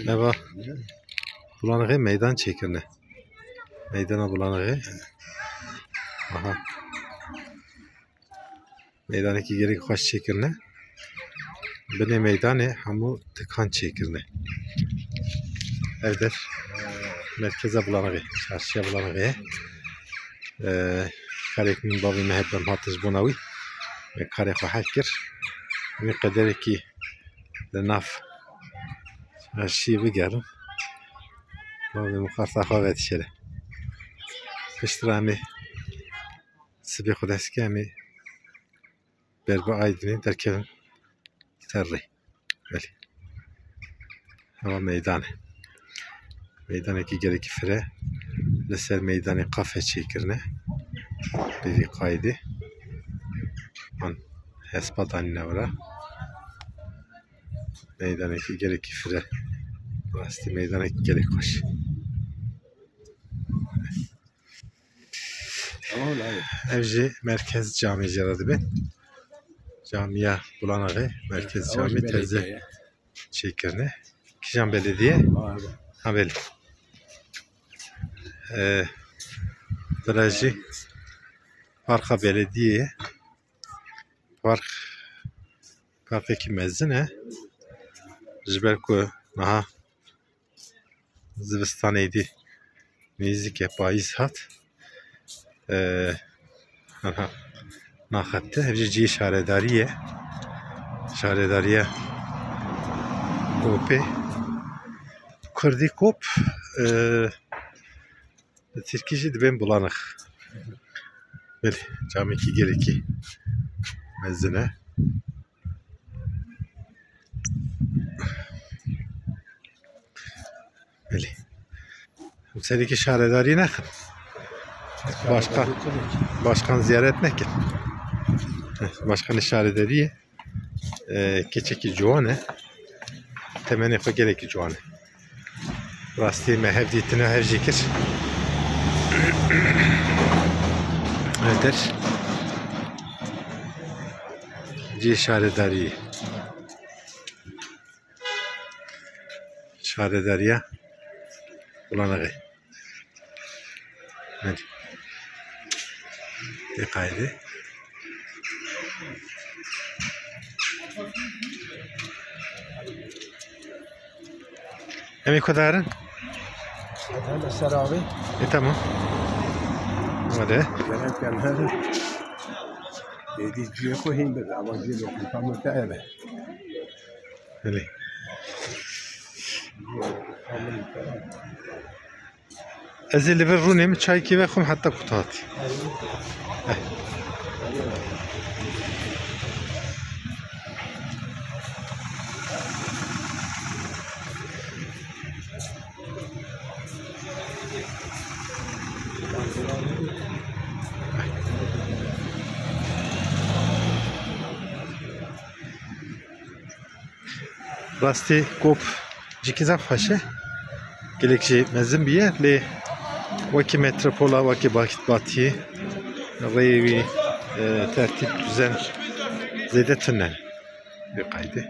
Eva bulanığı meydan çekirne. Meydana bulanığı. Aha. Meydanaki geri kaç çekirne. Bine meydanı hamu tıkan çekirne. Evdir. Merkeze bulanığı. Çarşıya bulanığı. Karek min babi mehebbem hatız bunavi. Ve karek ve hakir. Ve kaderi ki lenaf. Çarşıyı bigerim. Babi mukarta khavet şere. Piştirami. Sibi kudeski ami. Berba aydını derken terri. Böyle. Hava meydanı. Meydanaki gereki fire. Leser meydanı kafe çekirne. Biri kaydı. An hespadan ne var? Meydanaki gereki fire. Burası meydanaki gerek koş. Evci merkez cami yaradı ben. Camiye bulanağı merkez cami teze çekirne. Kijan belediye. Ha belli. Virajı parka belediye. Parktaki mezine. Jberko naha zivistaneydi. Müzik yapayız hat. Nahatte evci şaredariye. Şaredariye. Kope. Kurdi kop. Türkçe de ben bulanık. Böyle cami ki gereki mezine. Böyle. Bu seneki şaredari ne? Başkan ziyaret ne ki? Başkan şaredari keçeki cuane. Temene ko gereki cuane. Rasti mehevditine her zikir. Nedir? C şaredari. Şaredariye bulanağı. Hadi. Bir kaydı. Emin kadarın? هذا سراوي Tamam. Hadi. كان هذا يدي جيكو هين بالعواجيل وكان متعبه Öyle. Ezeli ver runem çay ki ve kum hatta kutat. Rasti kop cikiza faşe gerekçe mezim bir yer le vaki metropola vaki vakit batiye revi tertip düzen zede tünnel bir kaydı.